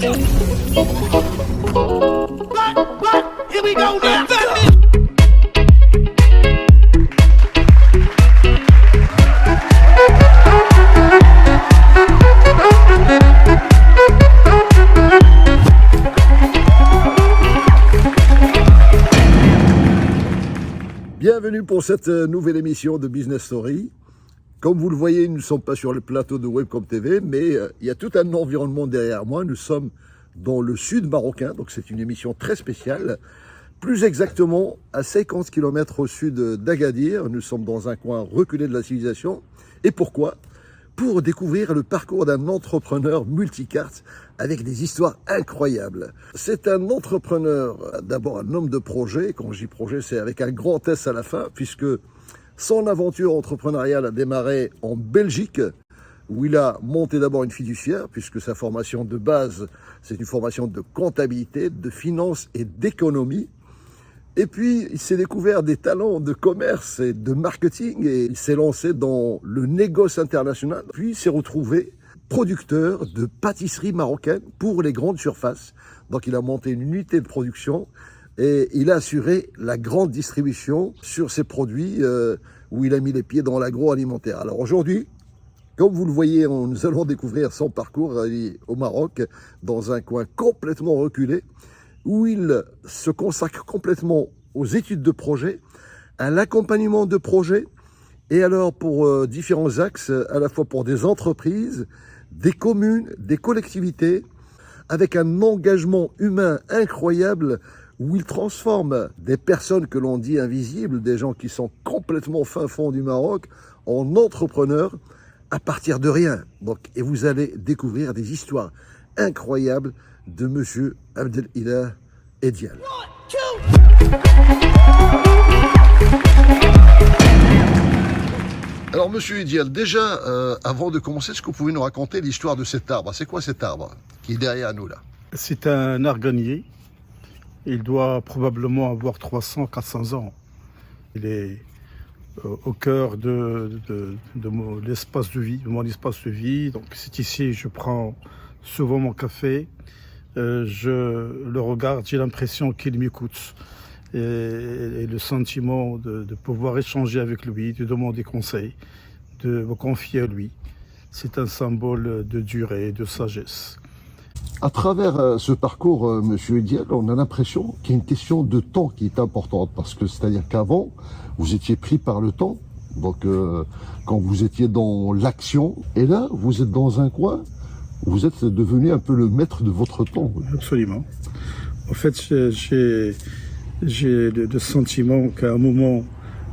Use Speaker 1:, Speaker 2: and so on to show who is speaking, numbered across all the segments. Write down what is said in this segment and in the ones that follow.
Speaker 1: Here we go now.
Speaker 2: Bienvenue pour cette nouvelle émission de Business Story. Comme vous le voyez, nous ne sommes pas sur le plateau de Webcom TV, mais il y a tout un environnement derrière moi. Nous sommes dans le sud marocain, donc c'est une émission très spéciale. Plus exactement, à 50 km au sud d'Agadir, nous sommes dans un coin reculé de la civilisation. Et pourquoi ? Pour découvrir le parcours d'un entrepreneur multicarte avec des histoires incroyables. C'est un entrepreneur, d'abord un homme de projet. Quand je dis projet, c'est avec un grand S à la fin, puisque son aventure entrepreneuriale a démarré en Belgique, où il a monté d'abord une fiduciaire, puisque sa formation de base, c'est une formation de comptabilité, de finance et d'économie. Et puis, il s'est découvert des talents de commerce et de marketing et il s'est lancé dans le négoce international. Puis, il s'est retrouvé producteur de pâtisseries marocaines pour les grandes surfaces. Donc, il a monté une unité de production et il a assuré la grande distribution sur ses produits où il a mis les pieds dans l'agroalimentaire. Alors aujourd'hui, comme vous le voyez, nous allons découvrir son parcours au Maroc, dans un coin complètement reculé, où il se consacre complètement aux études de projet, à l'accompagnement de projets, et alors pour différents axes, à la fois pour des entreprises, des communes, des collectivités, avec un engagement humain incroyable, où il transforme des personnes que l'on dit invisibles, des gens qui sont complètement fin fond du Maroc, en entrepreneurs à partir de rien. Donc, et vous allez découvrir des histoires incroyables de Monsieur Abdelilah Edial. Alors Monsieur Edial, déjà, avant de commencer, est-ce que vous pouvez nous raconter l'histoire de cet arbre? C'est quoi cet arbre qui est derrière nous là?
Speaker 3: C'est un arganier. Il doit probablement avoir 300-400 ans. Il est au cœur de l'espace de vie, de mon espace de vie. Donc c'est ici, je prends souvent mon café. Je le regarde, j'ai l'impression qu'il m'écoute et le sentiment de pouvoir échanger avec lui, de demander conseil, de me confier à lui. C'est un symbole de durée, de sagesse.
Speaker 2: À travers ce parcours, Monsieur Edial, on a l'impression qu'il y a une question de temps qui est importante, parce que c'est-à-dire qu'avant, vous étiez pris par le temps, donc quand vous étiez dans l'action, et là, vous êtes dans un coin. Vous êtes devenu un peu le maître de votre temps.
Speaker 3: Absolument. En fait, j'ai le sentiment qu'à un moment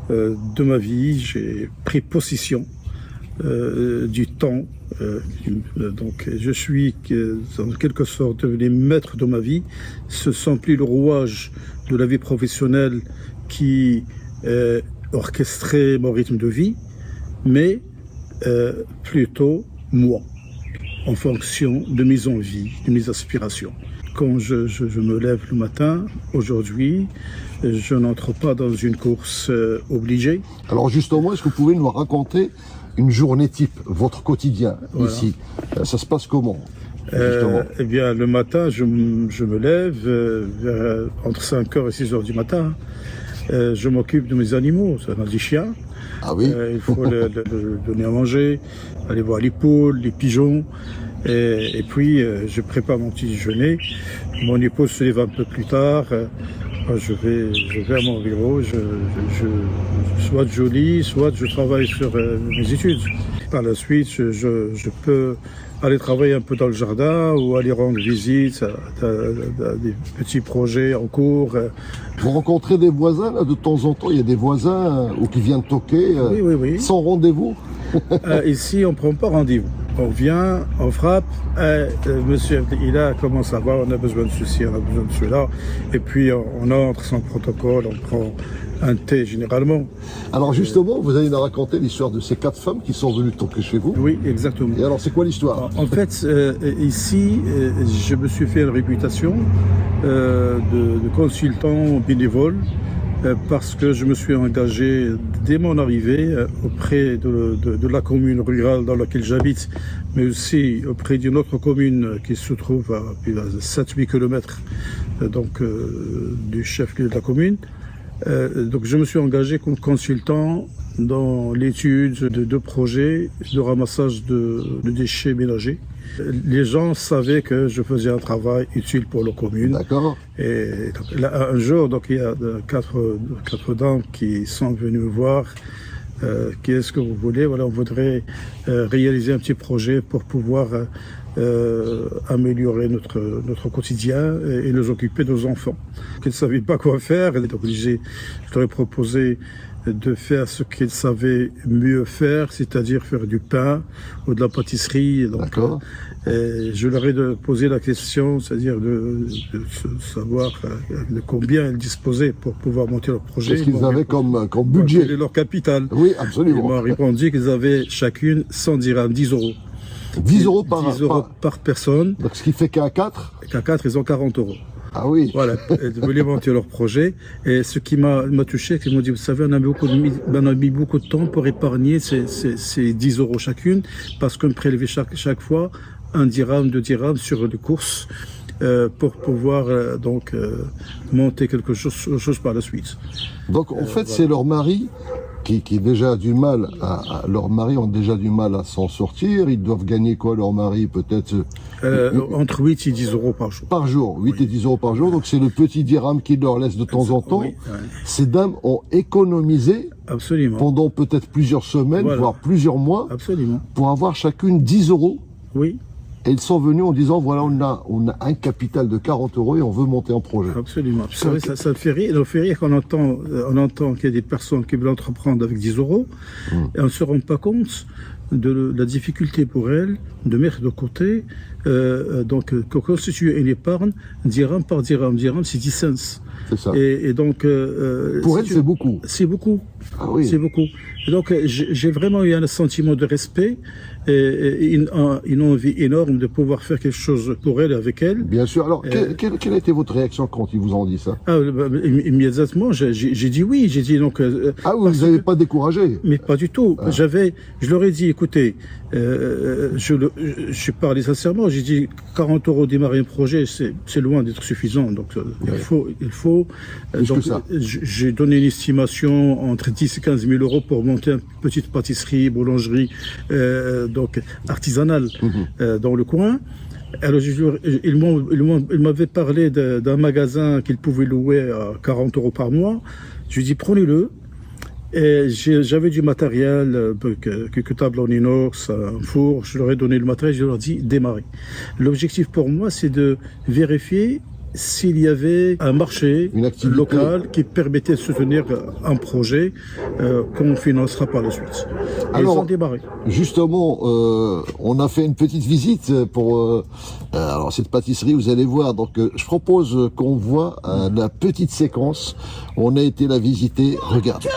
Speaker 3: de ma vie, j'ai pris possession du temps. Donc, je suis en quelque sorte devenu maître de ma vie. Ce ne sont plus le rouage de la vie professionnelle qui orchestrait mon rythme de vie, mais plutôt moi, en fonction de mes envies, de mes aspirations. Quand je me lève le matin, aujourd'hui, je n'entre pas dans une course obligée.
Speaker 2: Alors justement, est-ce que vous pouvez nous raconter une journée type, votre quotidien ici? Ça se passe comment
Speaker 3: Eh bien, le matin, je me lève entre 5h et 6h du matin. Je m'occupe de mes animaux, ça des chiens.
Speaker 2: Ah oui.
Speaker 3: Il faut leur donner à manger, aller voir les poules, les pigeons. Et puis, je prépare mon petit déjeuner. Mon épouse se lève un peu plus tard. Je vais à mon bureau. Soit je lis, soit je travaille sur mes études. Par la suite, je peux aller travailler un peu dans le jardin ou aller rendre visite à des petits projets en cours.
Speaker 2: Vous rencontrez des voisins là, de temps en temps? Il y a des voisins ou qui viennent toquer
Speaker 3: Oui.
Speaker 2: sans rendez-vous?
Speaker 3: Ici, on ne prend pas rendez-vous. On vient, on frappe, monsieur Abdelilah, comment ça va, on a besoin de ceci, on a besoin de cela. Et puis on entre sans protocole, on prend un thé généralement.
Speaker 2: Alors justement, vous allez nous raconter l'histoire de ces 4 femmes qui sont venues toquer chez vous.
Speaker 3: Oui, exactement.
Speaker 2: Et alors, c'est quoi l'histoire?
Speaker 3: En fait, ici, je me suis fait une réputation de consultant bénévole parce que je me suis engagé dès mon arrivée auprès de la commune rurale dans laquelle j'habite, mais aussi auprès d'une autre commune qui se trouve à 7-8 km du chef-lieu de la commune. Donc je me suis engagé comme consultant dans l'étude de projets de ramassage de déchets ménagers. Les gens savaient que je faisais un travail utile pour la commune.
Speaker 2: D'accord.
Speaker 3: Et donc, là, un jour, donc, il y a quatre dames qui sont venues me voir. Qu'est-ce que vous voulez? Voilà, on voudrait réaliser un petit projet pour pouvoir améliorer notre quotidien et nous occuper de nos enfants. Ils ne savaient pas quoi faire. Donc, je leur ai proposé de faire ce qu'ils savaient mieux faire, c'est-à-dire faire du pain ou de la pâtisserie. Donc, je leur ai posé la question, c'est-à-dire de savoir de combien ils disposaient pour pouvoir monter leur projet.
Speaker 2: Qu'est-ce qu'ils avaient comme budget?
Speaker 3: Quel est leur capital?
Speaker 2: Oui, absolument.
Speaker 3: Ils m'ont répondu qu'ils avaient chacune 100 dirhams, 10 euros.
Speaker 2: 10 euros
Speaker 3: par personne.
Speaker 2: Donc ce qui fait qu'à 4?
Speaker 3: Qu'à 4, ils ont 40 euros.
Speaker 2: Ah oui.
Speaker 3: Voilà, ils voulaient monter leur projet. Et ce qui m'a touché, c'est qu'ils m'ont dit, vous savez, on a mis beaucoup de temps pour épargner ces 10 euros chacune, parce qu'on prélevait chaque fois 1 dirham, 2 dirhams sur les courses pour pouvoir monter quelque chose par la suite.
Speaker 2: Donc en fait, c'est leur mari qui déjà a du mal leurs maris ont déjà du mal à s'en sortir. Ils doivent gagner quoi, leur mari? Peut-être
Speaker 3: entre 8 et 10 euros par jour.
Speaker 2: Par jour, 8 et 10 euros par jour. Donc c'est le petit dirham qu'ils leur laissent de temps en temps.
Speaker 3: Oui,
Speaker 2: Ces dames ont économisé pendant peut-être plusieurs semaines, voire plusieurs mois, pour avoir chacune 10 euros.
Speaker 3: Oui.
Speaker 2: Et ils sont venus en disant, voilà, on a un capital de 40 euros et on veut monter un projet.
Speaker 3: Absolument. Ça fait rire. Ça fait rire qu'on entend qu'il y a des personnes qui veulent entreprendre avec 10 euros et on ne se rend pas compte de la difficulté pour elles de mettre de côté, que constituer une épargne, dirham par dirham. Dirham, c'est 10 cents.
Speaker 2: C'est ça.
Speaker 3: Et donc,
Speaker 2: pour elles, c'est beaucoup.
Speaker 3: C'est beaucoup.
Speaker 2: Ah oui.
Speaker 3: C'est beaucoup. Et donc, j'ai vraiment eu un sentiment de respect et une envie énorme de pouvoir faire quelque chose pour elle, avec elle.
Speaker 2: Bien sûr. Alors, quelle a été votre réaction quand ils vous ont dit ça?
Speaker 3: Immédiatement, j'ai dit oui. J'ai dit donc.
Speaker 2: Vous n'avez pas découragé?
Speaker 3: Mais pas du tout. Je leur ai dit, écoutez, je parlais sincèrement. J'ai dit 40 euros démarrer un projet, c'est loin d'être suffisant. Donc, il faut. Donc, j'ai donné une estimation entre 10 et 15 000 euros pour monter une petite pâtisserie, boulangerie, artisanale dans le coin. Alors, ils m'avaient parlé d'un magasin qu'ils pouvaient louer à 40 euros par mois. Je lui ai dit, prenez-le. Et j'avais du matériel, quelques tables en inox, un four. Je leur ai donné le matériel, je leur ai dit, démarrez. L'objectif pour moi, c'est de vérifier s'il y avait un marché local qui permettait de soutenir un projet qu'on financera par la suite. Et ils ont démarré.
Speaker 2: Justement, on a fait une petite visite pour alors cette pâtisserie, vous allez voir. Donc je propose qu'on voit la petite séquence. On a été la visiter. Regardez.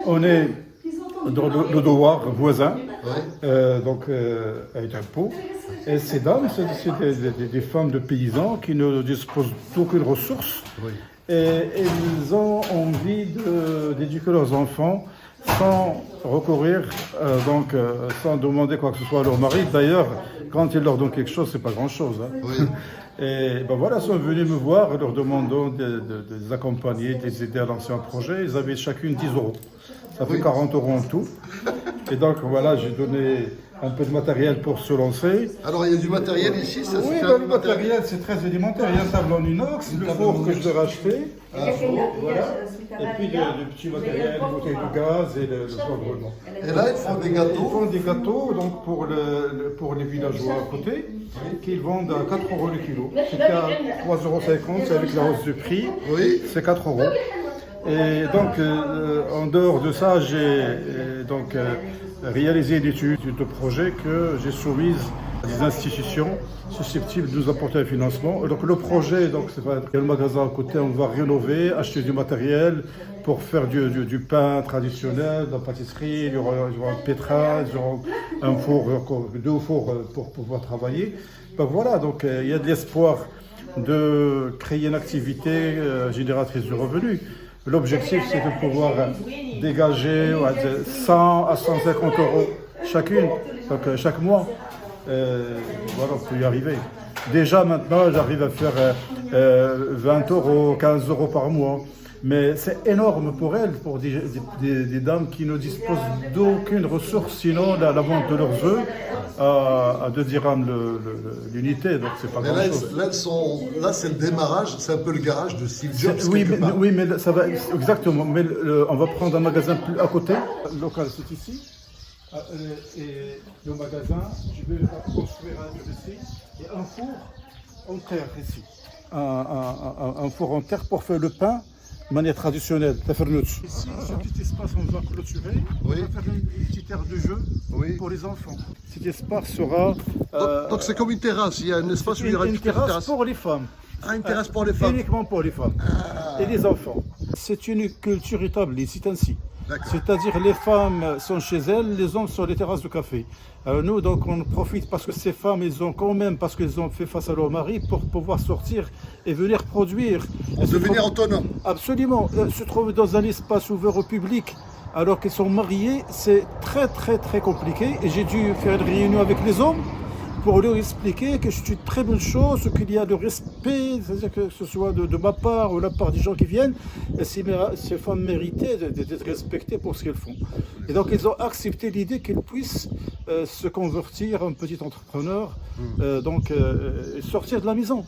Speaker 3: On est dans le Douar voisin, avec un pot. Et ces dames, c'est des femmes de paysans qui ne disposent d'aucune ressource. Et ils ont envie d'éduquer leurs enfants sans recourir, sans demander quoi que ce soit à leur mari. D'ailleurs, quand ils leur donnent quelque chose, c'est pas grand-chose. Et voilà, ils sont venus me voir, leur demandant de les accompagner, de les aider à lancer un projet. Ils avaient chacune 10 euros. Ça fait 40 euros en tout. Et donc voilà, j'ai donné un peu de matériel pour se lancer.
Speaker 2: Alors il y a du matériel ici, ça?
Speaker 3: Oui, le matériel c'est très élémentaire. Il y a un tableau en inox, le four que je leur ai acheté. Voilà. Et puis du petit matériel, une bouteille de gaz et le four de roulement.
Speaker 2: Et là, ils font des gâteaux?
Speaker 3: Ils font des gâteaux donc pour les villageois à côté, qu'ils vendent à 4 euros le kilo. C'était à 3,50 euros avec la hausse du prix. Oui. C'est 4 euros. Et donc, en dehors de ça, j'ai réalisé une étude de projet que j'ai soumise à des institutions susceptibles de nous apporter un financement. Donc le projet, c'est le magasin à côté, on va rénover, acheter du matériel, pour faire du pain traditionnel, de la pâtisserie, il y aura un pétrin, il y aura un four, deux fours pour pouvoir travailler. Donc voilà, donc il y a de l'espoir de créer une activité génératrice de revenus. L'objectif, c'est de pouvoir dégager 100 à 150 euros chacune, donc chaque mois. Voilà, on peut y arriver. Déjà maintenant, j'arrive à faire 20 euros, 15 euros par mois. Mais c'est énorme pour elles, pour des dames qui ne disposent d'aucune ressource, sinon la vente de leurs œufs à 2 dirhams l'unité. Donc c'est pas grand-chose.
Speaker 2: Là, c'est le démarrage, c'est un peu le garage de Steve Jobs.
Speaker 3: Oui, mais ça va exactement. Mais on va prendre un magasin plus à côté. Le local, c'est ici. Et le magasin, je vais construire un mur ici et un four en terre ici. Un four en terre pour faire le pain. De manière traditionnelle, Ici, ce petit espace, on va clôturer.
Speaker 2: Oui.
Speaker 3: On va faire une petite aire de jeu pour les enfants. Cet espace sera.
Speaker 2: Donc c'est comme une terrasse, il y a un espace où il y aura
Speaker 3: une terrasse pour les femmes.
Speaker 2: Ah, une terrasse pour les femmes.
Speaker 3: Uniquement pour les femmes et les enfants. C'est une culture établie, c'est ainsi. C'est-à-dire les femmes sont chez elles, les hommes sur les terrasses de café. Nous, donc, on profite parce que ces femmes, elles ont quand même, parce qu'elles ont fait face à leur mari, pour pouvoir sortir et venir produire.
Speaker 2: Devenir autonome.
Speaker 3: Absolument. Se trouver dans un espace ouvert au public, alors qu'elles sont mariées, c'est très, très, très compliqué. Et j'ai dû faire une réunion avec les hommes pour leur expliquer que c'est une très bonne chose, qu'il y a le respect, c'est-à-dire que ce soit de ma part ou de la part des gens qui viennent, et ces femmes méritaient d'être respectées pour ce qu'elles font. Et donc ils ont accepté l'idée qu'elles puissent se convertir en petit entrepreneur, sortir de la maison.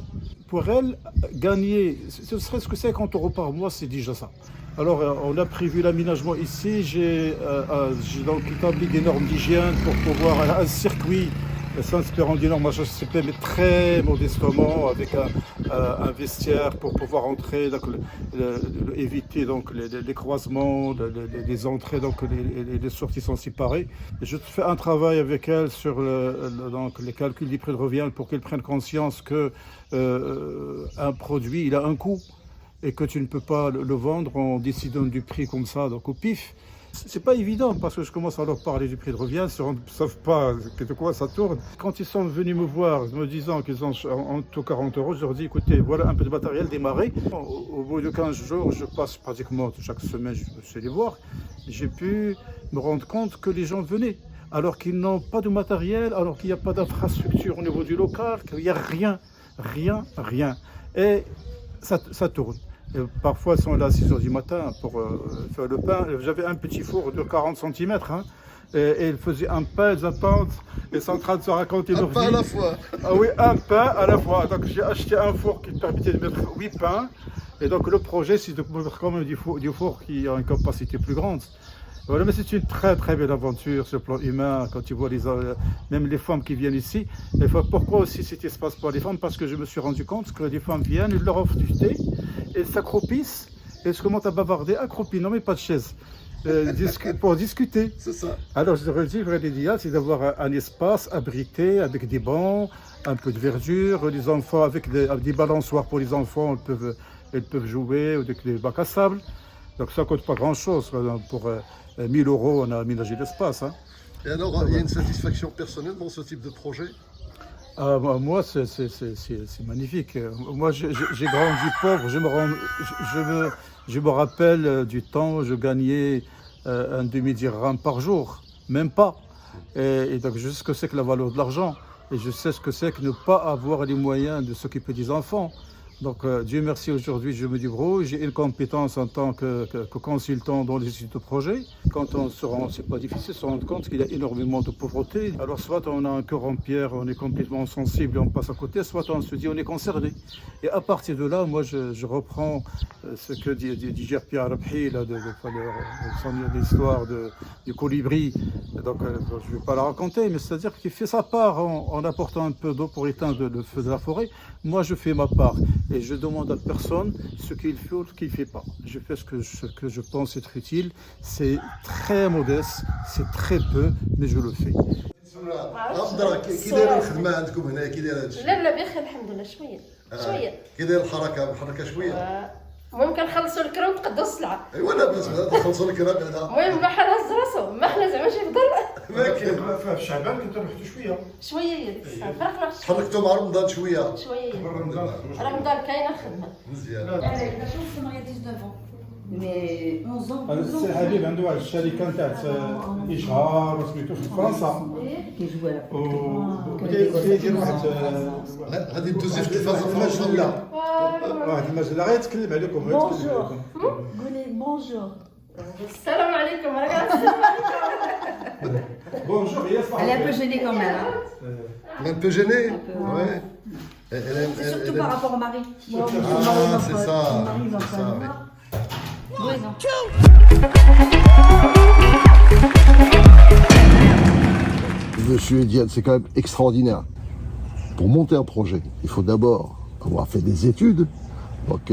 Speaker 3: Pour elles, gagner, ce serait que 50 euros par mois, c'est déjà ça. Alors on a prévu l'aménagement ici, j'ai donc établi des normes d'hygiène pour pouvoir un circuit s'inspirant d'une norme HACCP, mais très modestement, avec un vestiaire pour pouvoir entrer, donc, éviter donc, les croisements, les entrées, donc les sorties sont séparées. Et je fais un travail avec elle sur donc, les calculs du prix de revient pour qu'elle prenne conscience que un produit, il a un coût et que tu ne peux pas le vendre en décidant du prix comme ça, donc au pif. C'est pas évident parce que je commence à leur parler du prix de revient, ils ne savent pas de quoi ça tourne. Quand ils sont venus me voir me disant qu'ils ont en tout 40 euros, je leur dis écoutez, voilà un peu de matériel démarré. Au bout de 15 jours, je passe pratiquement chaque semaine, je suis les voir. J'ai pu me rendre compte que les gens venaient alors qu'ils n'ont pas de matériel, alors qu'il n'y a pas d'infrastructure au niveau du local, qu'il n'y a rien. Et ça tourne. Et parfois, ils sont là à 6 h du matin pour faire le pain. J'avais un petit four de 40 cm. Et ils faisaient un pain, ils attendent. Ils sont en train de se raconter leur vie.
Speaker 2: Un pain à la fois.
Speaker 3: Ah oui, un pain à la fois. Donc j'ai acheté un four qui permettait de mettre 8 pains. Et donc le projet, c'est de mettre quand même du four qui a une capacité plus grande. Voilà, mais c'est une très très belle aventure sur le plan humain, quand tu vois même les femmes qui viennent ici. Et pourquoi aussi cet espace pour les femmes? Parce que je me suis rendu compte que les femmes viennent, ils leur offrent du thé, elles s'accroupissent, et elles commencent à bavarder, accroupies, non mais pas de chaise, pour discuter.
Speaker 2: C'est ça.
Speaker 3: Alors je leur ai dit, l'idéal c'est d'avoir un espace abrité avec des bancs, un peu de verdure, les enfants avec des balançoires pour les enfants, elles peuvent jouer, avec des bacs à sable. Donc ça ne coûte pas grand-chose. Pour 1000 euros, on a aménagé l'espace.
Speaker 2: Et alors, il y a une satisfaction personnelle dans ce type de projet?
Speaker 3: Moi, c'est magnifique. Moi, j'ai grandi pauvre. Je me rappelle du temps où je gagnais un demi-dirham par jour. Même pas. Et donc, je sais ce que c'est que la valeur de l'argent. Et je sais ce que c'est que ne pas avoir les moyens de s'occuper des enfants. Donc, Dieu merci, aujourd'hui, je me débrouille. J'ai une compétence en tant que consultant dans les études de projet. Quand on se rend, c'est pas difficile, se rendre compte qu'il y a énormément de pauvreté. Alors, soit on a un cœur en pierre, on est complètement sensible et on passe à côté, soit on se dit on est concerné. Et à partir de là, moi, je reprends ce que dit Pierre Rabhi, l'histoire du colibri. Donc, je ne vais pas la raconter, mais c'est-à-dire qu'il fait sa part en apportant un peu d'eau pour éteindre le feu de la forêt. Moi, je fais ma part. Et je demande à personne ce qu'il fait ou ce qu'il ne fait pas. Je fais ce que je pense être utile. C'est très modeste, c'est très peu, mais je le fais.
Speaker 2: كي داير الخدمه عندكم هنا كي داير هادشي
Speaker 1: لا بخير الحمد لله شويه
Speaker 2: كي داير الحركه شويه
Speaker 1: المهم كنخلصوا الكرا ونتقداو السلعه.
Speaker 2: ايوا لاباس بعدا تخلصوا الكرا بعدا.
Speaker 1: المهم ما حال هز راسو ما خلا زعما شي فضل.
Speaker 2: ما كاين.
Speaker 3: في الشعبان كنت رحت شويه
Speaker 1: شويه هي ديك الساعه فرق واحد
Speaker 2: تحركتوا مع رمضان شويه.
Speaker 1: شويه هي.
Speaker 3: رمضان
Speaker 1: رمضان كاينه الخدمه.
Speaker 2: مزيان.
Speaker 4: Allez, je suis mariée 19 ans. Mais 11 ans.
Speaker 3: هذا السي حبيب عنده واحد الشركه نتاع اشهار وسميتو في فرنسا
Speaker 4: Qui joue à la
Speaker 3: وبدا يدير واحد
Speaker 2: غادي ندوزي في التلفازه ما شاء الله.
Speaker 3: واحد المجله غيتكلم عليكم
Speaker 4: Bonjour. Goulé, bonjour.
Speaker 1: السلام عليكم راه كنسلم عليكم.
Speaker 3: بونجور يا
Speaker 4: Elle est un peu gênée quand même. Hein.
Speaker 2: Elle est un peu gênée. Ouais.
Speaker 4: C'est surtout par rapport au mari. Moi,
Speaker 2: Ah, c'est ça.
Speaker 4: Mon mari va
Speaker 2: C'est ça,
Speaker 4: pas.
Speaker 2: oui.
Speaker 4: Oui, non.
Speaker 2: Monsieur Ediane, c'est quand même extraordinaire. Pour monter un projet, il faut d'abord avoir fait des études, donc,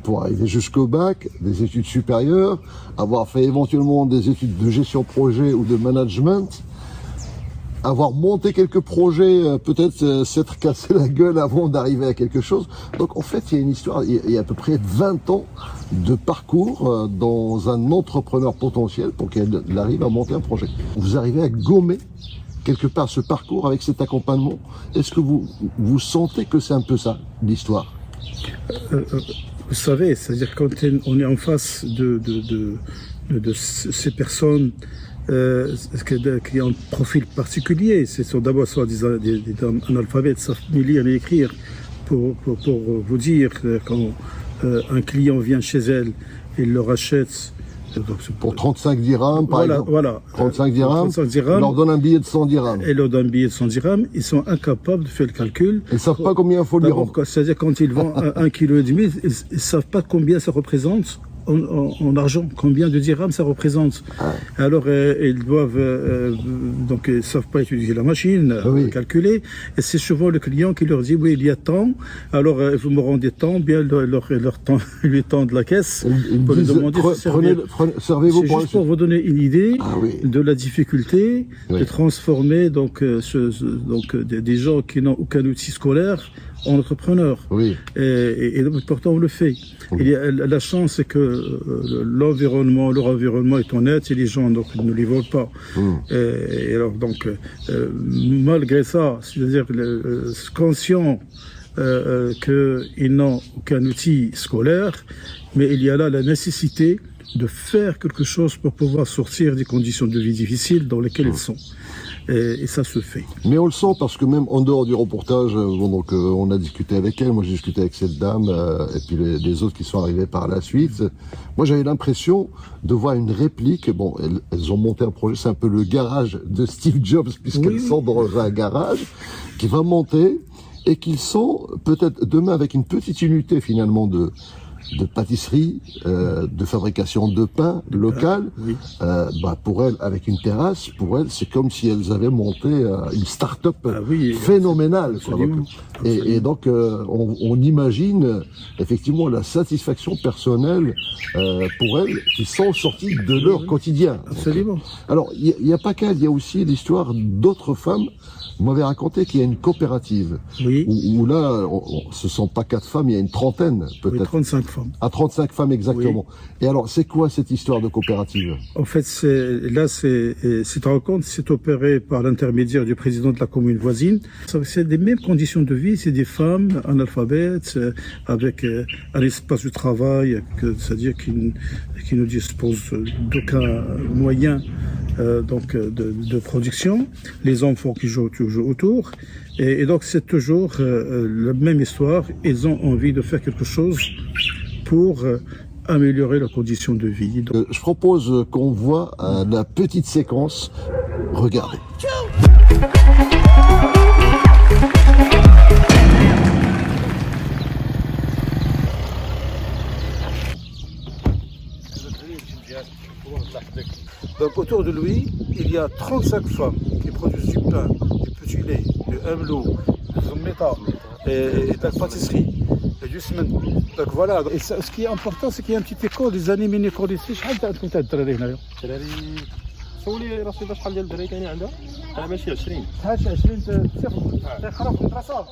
Speaker 2: pour arriver jusqu'au bac, des études supérieures, avoir fait éventuellement des études de gestion de projet ou de management, avoir monté quelques projets, peut-être s'être cassé la gueule avant d'arriver à quelque chose. Donc en fait, il y a une histoire, il y a à peu près 20 ans de parcours dans un entrepreneur potentiel pour qu'il arrive à monter un projet. Vous arrivez à gommer quelque part ce parcours avec cet accompagnement. Est-ce que vous sentez que c'est un peu ça, l'histoire?
Speaker 3: Vous savez, c'est-à-dire quand on est en face de ces personnes qui ont un profil particulier, ce sont d'abord soit des analphabètes, savent ni lire ni écrire, pour vous dire quand un client vient chez elle, il leur achète. Donc,
Speaker 2: Pour 35 dirhams, par exemple.
Speaker 3: Voilà.
Speaker 2: 35 dirhams,
Speaker 3: 35 dirhams.
Speaker 2: on leur donne un billet de 100 dirhams.
Speaker 3: Et leur donne un billet de 100 dirhams, ils sont incapables de faire le calcul.
Speaker 2: Ils ne savent pas combien il faut lui
Speaker 3: D'abord,
Speaker 2: rendre.
Speaker 3: c'est-à-dire quand ils vendent 1,5 kg, ils ne savent pas combien ça représente en argent, combien de dirhams ça représente. Alors ils doivent, donc ils ne savent pas utiliser la machine,
Speaker 2: Oui.
Speaker 3: calculer. Et c'est souvent le client qui leur dit oui, il y a tant, alors vous me rendez tant, bien leur temps, lui tendent la caisse
Speaker 2: Ils
Speaker 3: pour lui
Speaker 2: disent,
Speaker 3: demander de servir.
Speaker 2: servez-vous
Speaker 3: C'est
Speaker 2: pour
Speaker 3: juste pour vous donner une idée
Speaker 2: Ah oui.
Speaker 3: de la difficulté
Speaker 2: Oui.
Speaker 3: de transformer donc, des gens qui n'ont aucun outil scolaire en entrepreneurs.
Speaker 2: Oui.
Speaker 3: Et pourtant on le fait. Il y a, la chance c'est que leur environnement est honnête et les gens donc ne les volent pas. Et alors donc malgré ça, c'est-à-dire conscient qu'ils n'ont aucun outil scolaire, mais il y a là la nécessité de faire quelque chose pour pouvoir sortir des conditions de vie difficiles dans lesquelles ils sont. Et ça se fait.
Speaker 2: Mais on le sent parce que même en dehors du reportage, on a discuté avec elle, moi j'ai discuté avec cette dame et puis les autres qui sont arrivés par la suite. Moi j'avais l'impression de voir une réplique. Bon, elles ont monté un projet, c'est un peu le garage de Steve Jobs puisqu'elles sont dans un garage qui va monter et qu'ils sont peut-être demain avec une petite unité finalement de pâtisserie, de fabrication de pain local.
Speaker 3: Oui.
Speaker 2: Pour elles, avec une terrasse, pour elles, c'est comme si elles avaient monté une start-up phénoménale. Quoi.
Speaker 3: Absolument.
Speaker 2: Et donc, on imagine effectivement la satisfaction personnelle pour elles qui sont sorties de leur quotidien.
Speaker 3: Absolument.
Speaker 2: Alors, il n'y a pas qu'elle, il y a aussi l'histoire d'autres femmes. Vous m'avez raconté qu'il y a une coopérative
Speaker 3: Oui.
Speaker 2: où là, ce ne sont pas 4 femmes, il y a une trentaine
Speaker 3: Oui,
Speaker 2: peut-être.
Speaker 3: 35 femmes.
Speaker 2: À 35 femmes exactement. Et alors, c'est quoi cette histoire de coopérative?
Speaker 3: En fait, cette rencontre s'est opérée par l'intermédiaire du président de la commune voisine. C'est des mêmes conditions de vie, c'est des femmes analphabètes, avec un espace de travail, c'est-à-dire qui ne disposent d'aucun moyen de production. Les enfants qui jouent toujours autour. Et donc, c'est toujours la même histoire. Ils ont envie de faire quelque chose pour améliorer leurs conditions de vie. Donc,
Speaker 2: Je propose qu'on voit la petite séquence. Regardez.
Speaker 3: Donc autour de lui, il y a 35 femmes qui produisent du pain, du petit lait, du hamlou, du zoumeta, et de la pâtisserie, et du semen. Donc voilà, et ça, ce qui est important, c'est qu'il y a une petite école, des années mini-écoles ici. شحال عندكم تاع الدراري هنايا؟
Speaker 5: الدراري سولي راسي شحال ديال الدراري كاينين عندها ماشي 20
Speaker 3: حاجة 20 تقرا في المدرسة.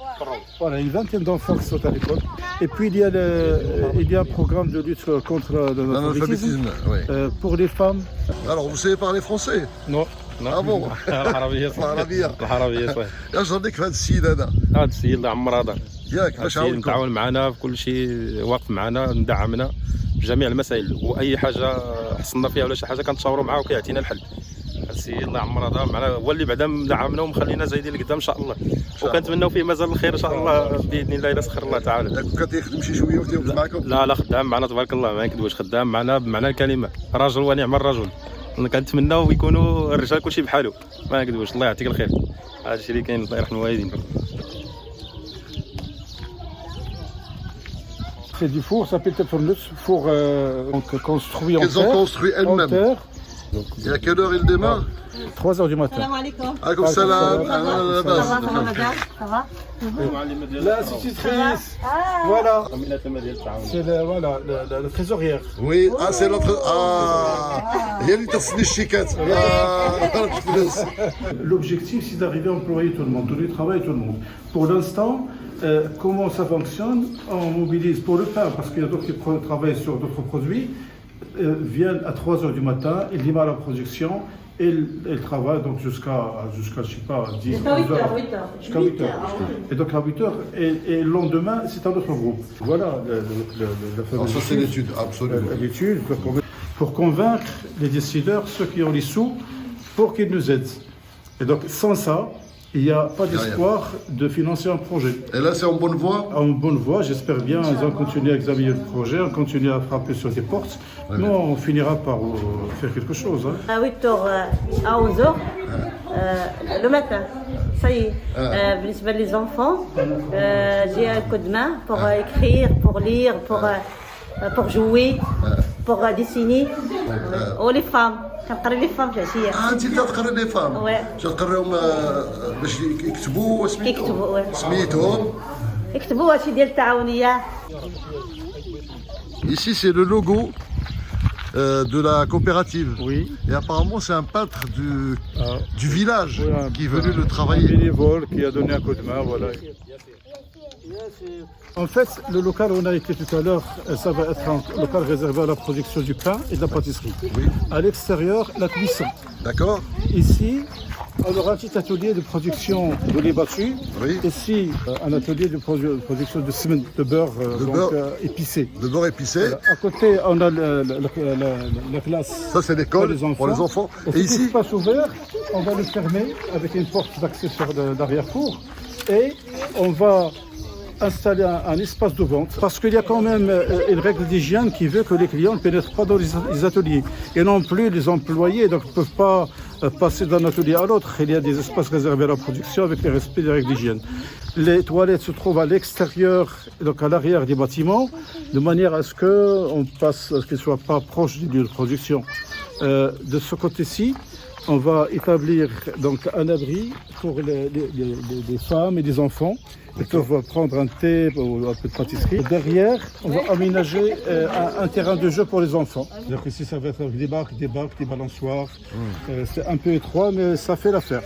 Speaker 3: Voilà, une vingtaine d'enfants qui sont à l'école. Et puis il y a un programme de lutte contre l'analphabétisme
Speaker 2: oui.
Speaker 3: pour les femmes.
Speaker 2: Alors, vous savez parler français?
Speaker 5: نو
Speaker 2: Ah bon?
Speaker 5: العربيه صح
Speaker 2: العربية.
Speaker 5: العربيه صح
Speaker 2: اش غاديك في هذا السيد هذا؟
Speaker 5: هذا السيد الله عمر هذا
Speaker 2: ياك باش
Speaker 5: السيد
Speaker 2: عاونكم.
Speaker 5: متعاون معنا في كل شيء، واقف معنا مدعمنا في جميع المسائل، واي حاجه حصلنا فيها ولا شي حاجه كنتشاوروا معاه وكيعطينا الحل. السيد الله عمر هذا معنا هو اللي بعدا مدعمنا ومخلينا زايدين لقدام ان شاء الله، وكنتمناو فيه مازال الخير ان شاء الله باذن الله الا سخر الله تعالى.
Speaker 2: ياك كان تيخدم شي شويه وتيوقف معكم؟
Speaker 5: لا خدام معنا تبارك الله، ما نكذبوش، خدام معنا بمعنى الكلمه، رجل ونعم الرجل. كنتمناو يكونوا الرجال كلشي بحالو، ما نكذبوش. الله يعطيك الخير، هذا الشيء اللي كاين. الله يرحم الوالدين.
Speaker 3: C'est du four, ça s'appelle Tefernus, four donc, construit en
Speaker 2: Qu'elles ont
Speaker 3: terre.
Speaker 2: construit
Speaker 3: En
Speaker 2: elles-mêmes.
Speaker 3: terre.
Speaker 2: Et à quelle heure il démarre?
Speaker 3: 3 heures du matin.
Speaker 4: السلام عليكم.
Speaker 2: Alaykoum salam.
Speaker 3: salam.
Speaker 2: À la
Speaker 4: Ça va,
Speaker 2: base.
Speaker 4: madame? Ça va?
Speaker 3: L'institutrice, voilà, c'est la trésorière.
Speaker 2: Oui, ah c'est l'autre. Ah, هي اللي تصني الشيكات.
Speaker 3: L'objectif, c'est d'arriver à employer tout le monde, donner du travail à tout le monde. Pour l'instant, comment ça fonctionne? On mobilise pour le pain, parce qu'il y a d'autres qui travaillent sur d'autres produits, viennent à 3 heures du matin, ils démarrent la production, et ils travaillent donc jusqu'à je sais pas, 10, 12 heures. Jusqu'à 8 heures. Et donc à 8 heures, et le lendemain, c'est un autre groupe. Voilà la
Speaker 2: Alors ça c'est l'étude, absolument.
Speaker 3: l'étude pour convaincre les décideurs, ceux qui ont les sous, pour qu'ils nous aident. Et donc sans ça, il n'y a pas d'espoir de financer un projet.
Speaker 2: Et là c'est en bonne voie?
Speaker 3: En bonne voie, j'espère bien, ils vont continuer à examiner le projet, on continue à frapper sur des portes. Nous, on finira par faire quelque chose. Hein.
Speaker 6: À 8h à 11h le matin. Ça y est. بالنسبة les enfants, j'ai un coup de main pour écrire, pour lire, pour jouer, pour dessiner. Oh les femmes, كنقري les femmes في العشية.
Speaker 2: انت تقري لي فام؟
Speaker 6: Ouais.
Speaker 2: تقريهم باش يكتبوا
Speaker 6: يكتبوا،
Speaker 2: سميتهم.
Speaker 6: يكتبوا هادشي ديال التعاونية.
Speaker 2: Ici c'est le logo de la coopérative.
Speaker 3: Oui.
Speaker 2: Et apparemment c'est un peintre du village
Speaker 3: Ouais,
Speaker 2: qui est venu le
Speaker 3: Un
Speaker 2: travailler.
Speaker 3: bénévole qui a donné un coup de main, voilà. En fait, le local où on a été tout à l'heure, ça va être un local réservé à la production du pain et de la pâtisserie.
Speaker 2: Oui.
Speaker 3: À l'extérieur, la cuisson.
Speaker 2: D'accord?
Speaker 3: Ici, on aura un petit atelier de production de lait battu.
Speaker 2: Oui.
Speaker 3: Ici, un atelier de production de semaine de beurre,
Speaker 2: beurre.
Speaker 3: épicé.
Speaker 2: De beurre épicé.
Speaker 3: À côté, on a la classe
Speaker 2: Ça c'est l'école pour les enfants.
Speaker 3: Et
Speaker 2: Et
Speaker 3: cet
Speaker 2: ici,
Speaker 3: espace ouvert, on va le fermer avec une porte d'accès sur l'arrière-cour. Et on va installer un espace de vente, parce qu'il y a quand même une règle d'hygiène qui veut que les clients ne pénètrent pas dans les ateliers. Et non plus les employés donc, ne peuvent pas passer d'un atelier à l'autre. Il y a des espaces réservés à la production avec le respect des règles d'hygiène. Les toilettes se trouvent à l'extérieur, donc à l'arrière des bâtiments, de manière à ce qu'on passe, à ce qu'ils ne soient pas proches du lieu de production. De ce côté-ci, on va établir donc un abri pour les femmes et les enfants. Ils peuvent prendre un thé ou un peu de pâtisserie. Derrière, on va aménager un terrain de jeu pour les enfants. Donc ici, ça va être des bacs, des balançoires. C'est un peu étroit, mais ça fait l'affaire.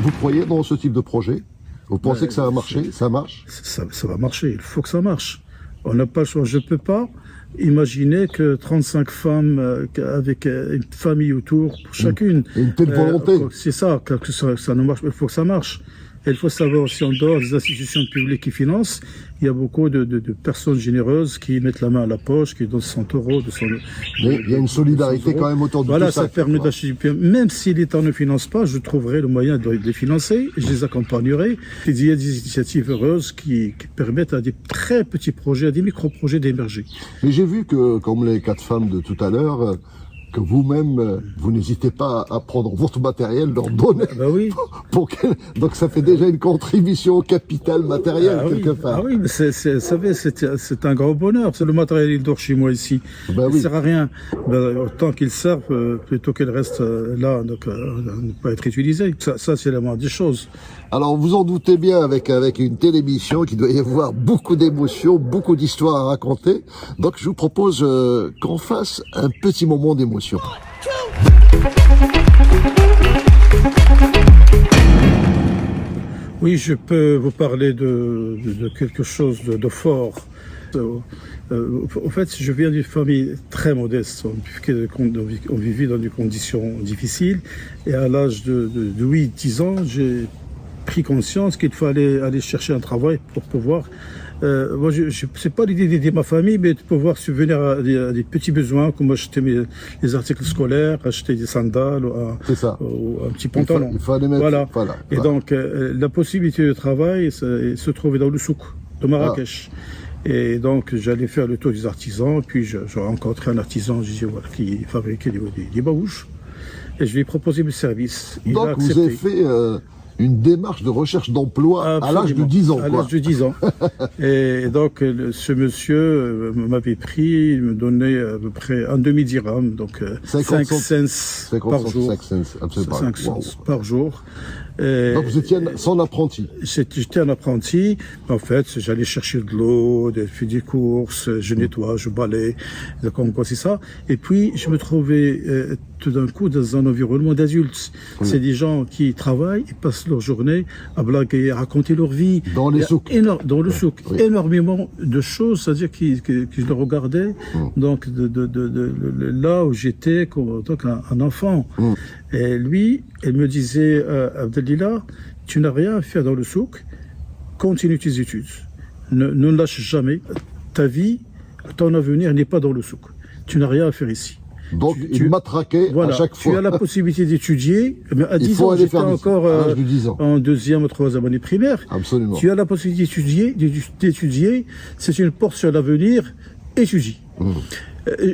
Speaker 2: vous croyez dans ce type de projet? Vous pensez que ça va marcher? Ça marche?
Speaker 3: Ça va marcher, il faut que ça marche. On n'a pas le choix. Je ne peux pas imaginer que 35 femmes avec une famille autour, pour chacune.
Speaker 2: Et une telle volonté.
Speaker 3: C'est ça, que ça ne marche pas, il faut que ça marche. Et il faut savoir aussi, en dehors des institutions publiques qui financent, il y a beaucoup de personnes généreuses qui mettent la main à la poche, qui donnent 100 euros, 200 euros.
Speaker 2: Mais il y a une solidarité quand même autour de
Speaker 3: voilà,
Speaker 2: tout ça.
Speaker 3: ça permet d'acheter. Même si l'État ne finance pas, je trouverai le moyen de les financer, je les accompagnerai. Il y a des initiatives heureuses qui permettent à des très petits projets, à des micro-projets d'émerger.
Speaker 2: Mais j'ai vu que, comme les 4 femmes de tout à l'heure, que vous-même, vous n'hésitez pas à prendre votre matériel, leur donner.
Speaker 3: Bah oui.
Speaker 2: Donc ça fait déjà une contribution au capital matériel, quelque part.
Speaker 3: Ah oui, mais vous savez, c'est un grand bonheur. C'est le matériel, il dort chez moi ici.
Speaker 2: Bah
Speaker 3: Il
Speaker 2: oui.
Speaker 3: sert à rien. Autant qu'il serve, plutôt qu'il reste là, donc ne pas être utilisé. Ça c'est la moindre des choses.
Speaker 2: Alors vous en doutez bien, avec une telle émission, qu'il doit y avoir beaucoup d'émotions, beaucoup d'histoires à raconter. Donc je vous propose qu'on fasse un petit moment d'émotion.
Speaker 3: Oui, je peux vous parler de quelque chose de fort. En fait, je viens d'une famille très modeste. On vivait dans des conditions difficiles. Et à l'âge de 8-10 ans, j'ai pris conscience qu'il fallait aller chercher un travail pour pouvoir... moi, c'est pas l'idée d'aider ma famille, mais de pouvoir subvenir à des petits besoins, comme acheter les articles scolaires, acheter des sandales ou un petit pantalon.
Speaker 2: Il fallait mettre...
Speaker 3: Voilà. Et donc, la possibilité de travail se trouvait dans le souk de Marrakech. Et donc, j'allais faire le tour des artisans, puis j'ai rencontré un artisan qui fabriquait des baouches, et je lui ai proposé mes services.
Speaker 2: Donc, vous avez fait une démarche de recherche d'emploi à l'âge de 10 ans.
Speaker 3: À l'âge de 10 ans. Et donc, ce monsieur m'avait pris, il me donnait à peu près un demi-dirham, donc 5 cents par jour. 5 cents par jour.
Speaker 2: Donc vous étiez son apprenti.
Speaker 3: J'étais un apprenti. En fait, j'allais chercher de l'eau, faire des courses, je nettoie, je balaye, donc c'est ça. Et puis, je me trouvais tout d'un coup dans un environnement d'adultes. C'est des gens qui travaillent, ils passent leur journée à blaguer, à raconter leur vie. Dans les souks. Dans le souk. Énormément de choses, c'est-à-dire que je le regardais, donc là où j'étais, donc un enfant. Et lui, elle me disait, Abdelila, tu n'as rien à faire dans le souk, continue tes études. Ne lâche jamais. Ta vie, ton avenir n'est pas dans le souk. Tu n'as rien à faire ici.
Speaker 2: Donc, il matraquait à chaque fois.
Speaker 3: Tu as la possibilité d'étudier. À 10 ans, j'étais encore en deuxième ou troisième année primaire.
Speaker 2: Absolument.
Speaker 3: Tu as la possibilité d'étudier. C'est une porte sur l'avenir. Étudie.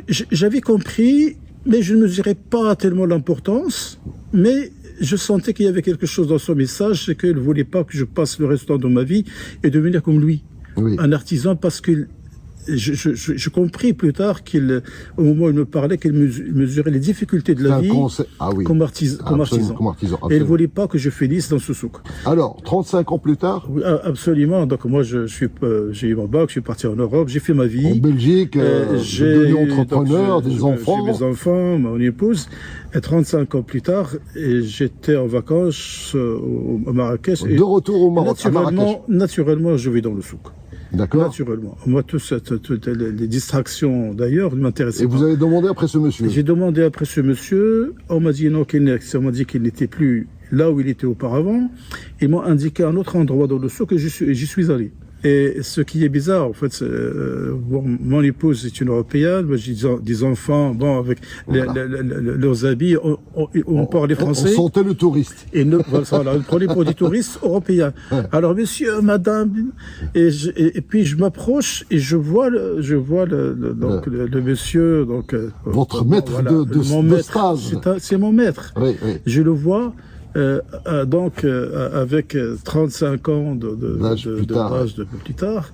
Speaker 3: J'avais compris, mais je ne mesurais pas tellement l'importance. Mais je sentais qu'il y avait quelque chose dans son message, c'est qu'il ne voulait pas que je passe le restant de ma vie et devenir comme lui, un artisan, parce que je compris plus tard au moment où il me parlait, qu'il mesurait les difficultés de la vie comme artisan. Et il ne voulait pas que je finisse dans ce souk.
Speaker 2: Alors, 35 ans plus tard?
Speaker 3: Oui, absolument. Donc moi, j'ai eu mon bac, je suis parti en Europe, j'ai fait ma vie.
Speaker 2: En Belgique, j'ai devenu entrepreneur, des enfants.
Speaker 3: J'ai mes enfants, mon épouse. Et 35 ans plus tard, j'étais en vacances au Marrakech.
Speaker 2: De retour au Maroc, à Marrakech.
Speaker 3: Naturellement, je vais dans le souk.
Speaker 2: D'accord.
Speaker 3: Naturellement. Moi, toutes les distractions, d'ailleurs, ne m'intéressaient pas.
Speaker 2: Et vous avez demandé après ce monsieur?
Speaker 3: J'ai demandé après ce monsieur. On m'a dit non, on m'a dit qu'il n'était plus là où il était auparavant. Ils m'ont indiqué un autre endroit dans le souk et j'y suis allé. Et ce qui est bizarre, en fait, mon épouse est une Européenne, moi j'ai des enfants, avec leurs habits, on parlait français.
Speaker 2: On sentait le touriste.
Speaker 3: Et on prenait pour des touristes européens. Alors, monsieur, madame, et puis je m'approche et je vois le monsieur, donc.
Speaker 2: Votre maître de stage.
Speaker 3: C'est mon maître.
Speaker 2: Oui.
Speaker 3: Je le vois. Avec 35 ans d'âge plus tard.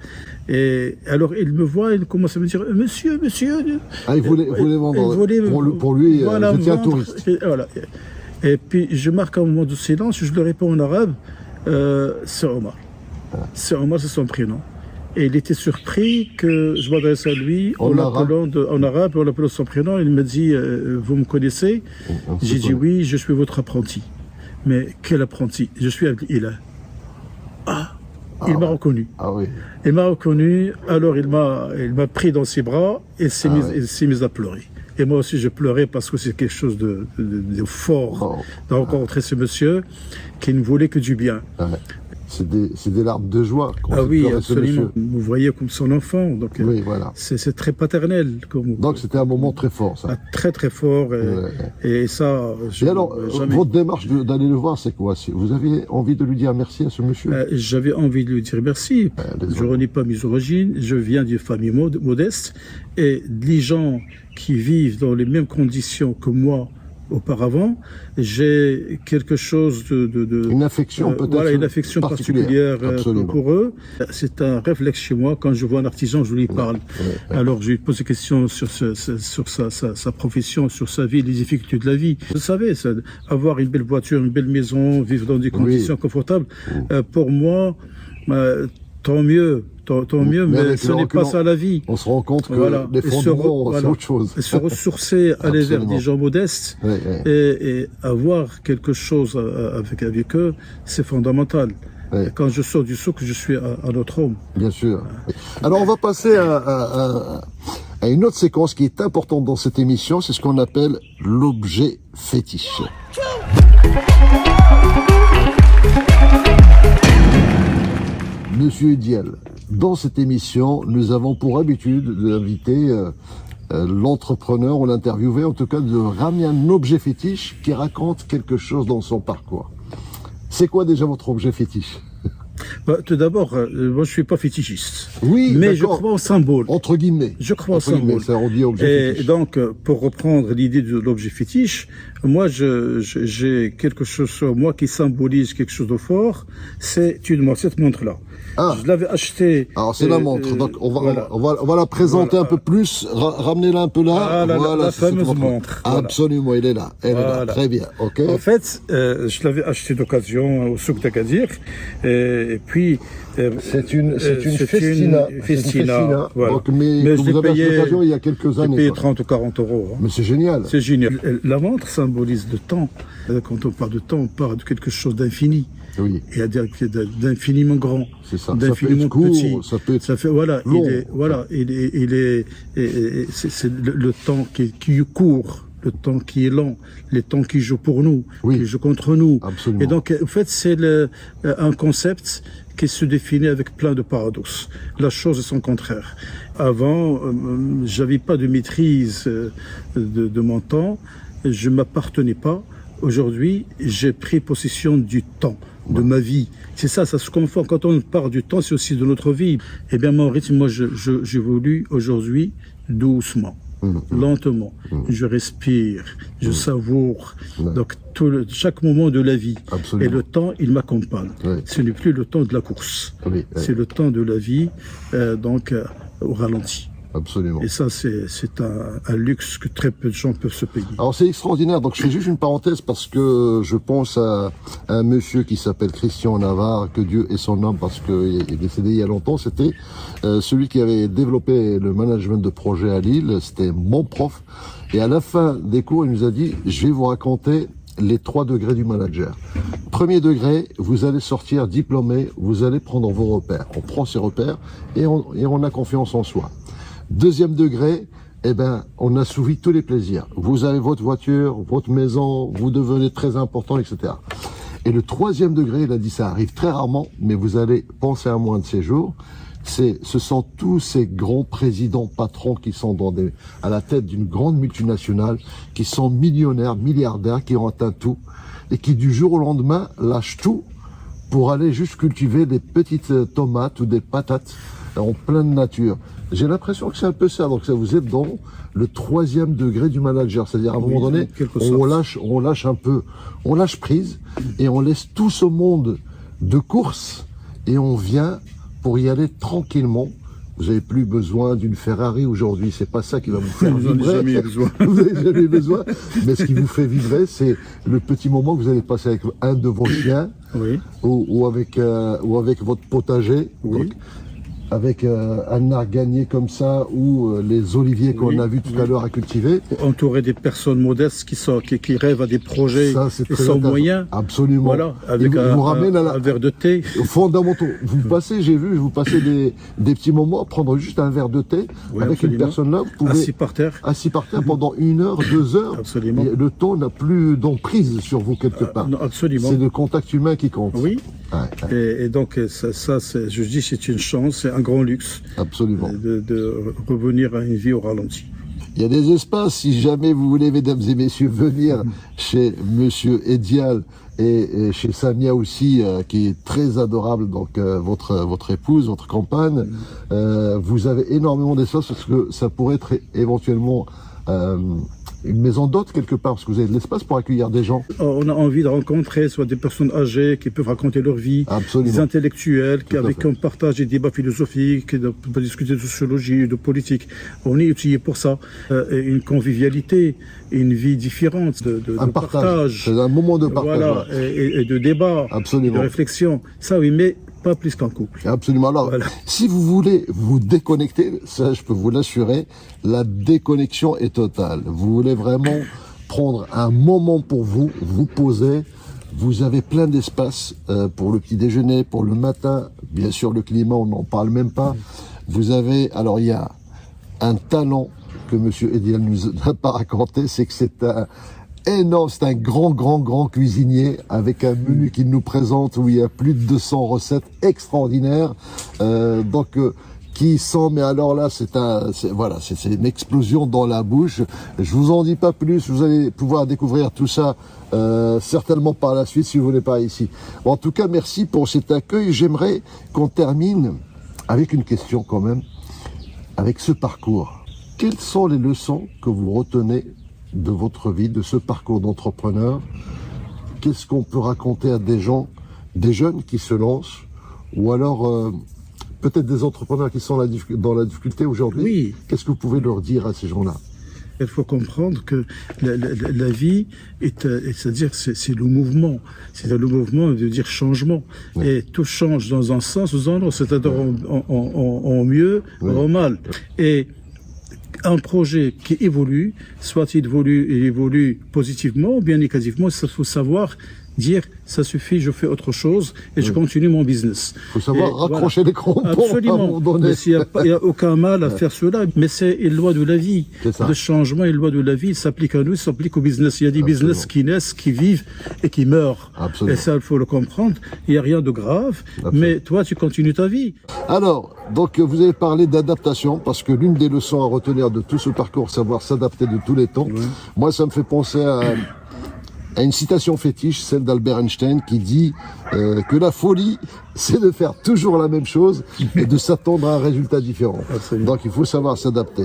Speaker 3: Et alors, il me voit, il commence à me dire, monsieur.
Speaker 2: Il voulait vendre. Pour lui, j'étais un touriste.
Speaker 3: Et puis, je marque un moment de silence, je le réponds en arabe, c'est Omar. C'est Omar, c'est son prénom. Et il était surpris que je m'adresse à lui en arabe, en l'appelant son prénom. Il me dit, vous me connaissez? J'ai dit, oui, je suis votre apprenti. Mais quel apprenti? Je suis Abdelila. Il m'a reconnu. Il m'a reconnu, alors il m'a pris dans ses bras et s'est mis à pleurer. Et moi aussi je pleurais parce que c'est quelque chose de fort de rencontrer ce monsieur qui ne voulait que du bien.
Speaker 2: c'est des larmes de joie. Quand
Speaker 3: Ah
Speaker 2: vous
Speaker 3: oui,
Speaker 2: pleurez ce
Speaker 3: absolument.
Speaker 2: monsieur.
Speaker 3: Vous voyez comme son enfant. Donc,
Speaker 2: Oui, voilà.
Speaker 3: c'est très paternel.
Speaker 2: Donc c'était un moment très fort, ça.
Speaker 3: Très très fort. Et ça, je
Speaker 2: Et alors,
Speaker 3: jamais...
Speaker 2: votre démarche d'aller le voir, c'est quoi? Vous avez envie de lui dire merci à ce monsieur?
Speaker 3: J'avais envie de lui dire merci. Je ne renie pas mes origines. Je viens d'une famille modeste. Et les gens qui vivent dans les mêmes conditions que moi auparavant, j'ai quelque chose
Speaker 2: une affection peut-être,
Speaker 3: voilà, une affection particulière pour eux. C'est un réflexe chez moi. Quand je vois un artisan, je lui parle. Alors je lui pose des questions sur sa profession, sur sa vie, les difficultés de la vie. Vous savez, avoir une belle voiture, une belle maison, vivre dans des conditions confortables, pour moi, tant mieux. Tant mieux, mais ce n'est pas ça la vie.
Speaker 2: On se rend compte que les fondements, c'est autre chose.
Speaker 3: Et se ressourcer, aller vers des gens modestes et avoir quelque chose avec eux, c'est fondamental. Quand je sors du souk, je suis un autre homme.
Speaker 2: Bien sûr. Alors on va passer à une autre séquence qui est importante dans cette émission, c'est ce qu'on appelle l'objet fétiche. Monsieur Diel, dans cette émission, nous avons pour habitude d'inviter l'entrepreneur ou l'interviewer, en tout cas de ramener un objet fétiche qui raconte quelque chose dans son parcours. C'est quoi déjà votre objet fétiche?
Speaker 3: Tout d'abord, moi je suis pas fétichiste.
Speaker 2: Oui,
Speaker 3: mais je crois au symbole.
Speaker 2: Entre guillemets.
Speaker 3: Je crois au symbole.
Speaker 2: Ça, on dit objet fétiche.
Speaker 3: Et donc, pour reprendre l'idée de l'objet fétiche, moi j'ai quelque chose sur moi qui symbolise quelque chose de fort. C'est cette montre-là. Je l'avais acheté.
Speaker 2: Alors c'est la montre. Donc on va la présenter un peu plus. Ramenez-la un peu là.
Speaker 3: Voilà, la fameuse montre.
Speaker 2: Absolument, elle est là. Elle est là. Très bien. Ok.
Speaker 3: En fait, je l'avais acheté d'occasion au souk d'Agadir. Et puis.
Speaker 2: C'est une Festina.
Speaker 3: Festina. Voilà.
Speaker 2: Donc, mais vous avez acheté l'occasion il y a quelques années.
Speaker 3: J'ai payé 30 ou 40 euros.
Speaker 2: Mais c'est génial.
Speaker 3: C'est génial. La montre symbolise le temps. Quand on parle de temps, on parle de quelque chose d'infini.
Speaker 2: Oui.
Speaker 3: Et d'infiniment grand, d'infiniment petit.
Speaker 2: Ça fait
Speaker 3: voilà,
Speaker 2: long. C'est
Speaker 3: le temps qui court, le temps qui est lent, les temps qui jouent pour nous, qui jouent contre nous.
Speaker 2: Absolument.
Speaker 3: Et donc, en fait, c'est un concept qui se définit avec plein de paradoxes. La chose est son contraire. Avant, j'avais pas de maîtrise de mon temps, je m'appartenais pas. Aujourd'hui, j'ai pris possession du temps, de ma vie. C'est ça se confond. Quand on parle du temps, c'est aussi de notre vie. Eh bien, mon rythme, moi, j'évolue aujourd'hui doucement, lentement. Je respire, je savoure. Donc, chaque moment de la vie.
Speaker 2: Absolument.
Speaker 3: Et le temps, il m'accompagne. Ce n'est plus le temps de la course. C'est le temps de la vie, au ralenti.
Speaker 2: Absolument.
Speaker 3: Et ça, c'est un luxe que très peu de gens peuvent se payer.
Speaker 2: Alors c'est extraordinaire. Donc je fais juste une parenthèse parce que je pense à un monsieur qui s'appelle Christian Navarre, que Dieu ait son âme, parce qu'il est décédé il y a longtemps. C'était celui qui avait développé le management de projet à Lille. C'était mon prof. Et à la fin des cours, il nous a dit, je vais vous raconter les 3 degrés du manager. Premier degré, vous allez sortir diplômé, vous allez prendre vos repères. On prend ses repères et on a confiance en soi. Deuxième degré, on assouvit tous les plaisirs. Vous avez votre voiture, votre maison, vous devenez très important, etc. Et le troisième degré, il a dit, ça arrive très rarement, mais vous allez penser à moi de ces jours. Ce sont tous ces grands présidents, patrons qui sont à la tête d'une grande multinationale, qui sont millionnaires, milliardaires, qui ont atteint tout, et qui du jour au lendemain lâchent tout pour aller juste cultiver des petites tomates ou des patates en pleine nature. J'ai l'impression que c'est un peu ça. Donc ça, vous êtes dans le troisième degré du manager. C'est-à-dire, à un moment donné, on lâche un peu, on lâche prise et on laisse tout ce monde de course et on vient pour y aller tranquillement. Vous n'avez plus besoin d'une Ferrari aujourd'hui. C'est pas ça qui va vous faire vibrer.
Speaker 3: Vous n'avez jamais besoin.
Speaker 2: Vous n'avez jamais besoin. Mais ce qui vous fait vibrer, c'est le petit moment que vous allez passer avec un de vos chiens, ou avec votre potager. Donc, avec un art gagné comme ça, ou les oliviers qu'on
Speaker 3: Oui,
Speaker 2: a vu tout à l'heure à cultiver.
Speaker 3: Entourer des personnes modestes qui rêvent à des projets
Speaker 2: Ça, c'est
Speaker 3: et
Speaker 2: très
Speaker 3: sans
Speaker 2: intéressant.
Speaker 3: moyens.
Speaker 2: Absolument.
Speaker 3: Voilà,
Speaker 2: Et
Speaker 3: avec
Speaker 2: vous ramène à
Speaker 3: un verre de thé.
Speaker 2: fondamentaux. Vous passez, j'ai vu, vous passez des petits moments, prendre juste un verre de thé
Speaker 3: Oui,
Speaker 2: avec
Speaker 3: absolument.
Speaker 2: une personne là, vous pouvez
Speaker 3: Assis par terre.
Speaker 2: assis par terre pendant 1 heure, 2 heures.
Speaker 3: Absolument.
Speaker 2: Et le temps n'a plus d'emprise sur vous quelque part.
Speaker 3: Non, absolument.
Speaker 2: C'est le contact humain qui compte.
Speaker 3: Oui.
Speaker 2: Ouais, ouais,
Speaker 3: Et donc, je dis, c'est une chance, c'est un grand luxe
Speaker 2: absolument.
Speaker 3: de revenir à une vie au ralenti.
Speaker 2: Il y a des espaces, si jamais vous voulez, mesdames et messieurs, venir chez Monsieur Edial et chez Samia aussi, qui est très adorable, donc votre épouse, votre compagne, vous avez énormément d'espace parce que ça pourrait être éventuellement une maison d'hôte quelque part, parce que vous avez de l'espace pour accueillir des gens.
Speaker 3: On a envie de rencontrer soit des personnes âgées qui peuvent raconter leur vie,
Speaker 2: Absolument.
Speaker 3: des intellectuels
Speaker 2: à
Speaker 3: avec
Speaker 2: fait.
Speaker 3: qui on partage des débats philosophiques, on peut discuter de sociologie, de politique. On est utilisé pour ça. Une convivialité, une vie différente de
Speaker 2: Un partage. C'est un moment de partage.
Speaker 3: Voilà,
Speaker 2: ouais.
Speaker 3: et de débat,
Speaker 2: Absolument.
Speaker 3: de réflexion. Ça oui, mais pas plus qu'en couple.
Speaker 2: Absolument. Alors,
Speaker 3: Voilà.
Speaker 2: si vous voulez vous déconnecter, ça, je peux vous l'assurer, la déconnexion est totale. Vous voulez vraiment prendre un moment pour vous, vous poser. Vous avez plein d'espace pour le petit déjeuner, pour le matin. Bien sûr, le climat, on n'en parle même pas. Vous avez, alors il y a un talent que Monsieur Edial nous a pas raconté, c'est que c'est un énorme, c'est un grand cuisinier avec un menu qu'il nous présente où il y a plus de 200 recettes extraordinaires. Qui sent, mais alors là, c'est une explosion dans la bouche. Je vous en dis pas plus, vous allez pouvoir découvrir tout ça certainement par la suite si vous voulez pas ici. Bon, en tout cas, merci pour cet accueil. J'aimerais qu'on termine avec une question quand même, avec ce parcours. Quelles sont les leçons que vous retenez de votre vie, de ce parcours d'entrepreneur? Qu'est-ce qu'on peut raconter à des gens, des jeunes qui se lancent, ou alors peut-être des entrepreneurs qui sont dans la difficulté aujourd'hui?
Speaker 3: Oui.
Speaker 2: Qu'est-ce que vous pouvez leur dire à ces gens-là?
Speaker 3: Il faut comprendre que la vie c'est-à-dire c'est le mouvement. C'est le mouvement de dire changement.
Speaker 2: Oui.
Speaker 3: Et tout change dans un sens ou dans un autre, c'est-à-dire en mieux ou en mal. Et un projet qui évolue, soit il évolue positivement ou bien négativement, ça faut savoir dire ça suffit, je fais autre chose et je continue mon business.
Speaker 2: Il faut savoir
Speaker 3: Et
Speaker 2: raccrocher les crampons à un
Speaker 3: Absolument.
Speaker 2: moment donné.
Speaker 3: Il n'y a aucun mal à faire cela, mais c'est une loi de la vie.
Speaker 2: C'est ça.
Speaker 3: Le changement est une loi de la vie, il s'applique à nous, il s'applique au business. Il y a des
Speaker 2: Absolument.
Speaker 3: business qui naissent, qui vivent et qui meurent.
Speaker 2: Absolument.
Speaker 3: Et ça, il faut le comprendre. Il n'y a rien de grave, mais toi, tu continues ta vie.
Speaker 2: Alors, donc vous avez parlé d'adaptation, parce que l'une des leçons à retenir de tout ce parcours, savoir s'adapter de tous les temps. Moi, ça me fait penser à une citation fétiche, celle d'Albert Einstein, qui dit que la folie, c'est de faire toujours la même chose et de s'attendre à un résultat différent.
Speaker 3: Absolument.
Speaker 2: Donc il faut savoir s'adapter.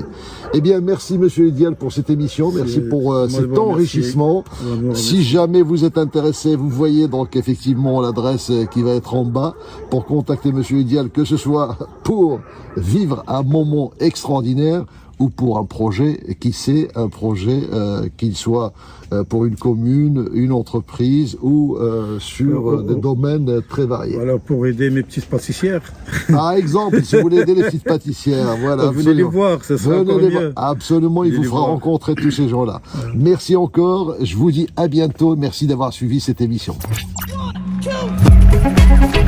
Speaker 2: Eh bien, merci Monsieur Edial pour cette émission, merci pour
Speaker 3: moi de
Speaker 2: cet
Speaker 3: vous
Speaker 2: enrichissement.
Speaker 3: Moi de vous
Speaker 2: Si jamais vous êtes intéressé, vous voyez donc effectivement l'adresse qui va être en bas pour contacter Monsieur Edial, que ce soit pour vivre un moment extraordinaire ou pour un projet, qui sait, un projet qu'il soit pour une commune, une entreprise ou sur des domaines très variés.
Speaker 3: Voilà, pour aider mes petites pâtissières.
Speaker 2: Par exemple, si vous voulez aider les petites pâtissières, voilà.
Speaker 3: Venez les
Speaker 2: absolument.
Speaker 3: voir, ça sera
Speaker 2: Venez
Speaker 3: encore
Speaker 2: les
Speaker 3: mieux.
Speaker 2: voir. Absolument, il
Speaker 3: Venez
Speaker 2: vous
Speaker 3: les
Speaker 2: fera
Speaker 3: voir.
Speaker 2: rencontrer tous ces gens-là. Merci encore, je vous dis à bientôt, merci d'avoir suivi cette émission.
Speaker 7: 1, 2.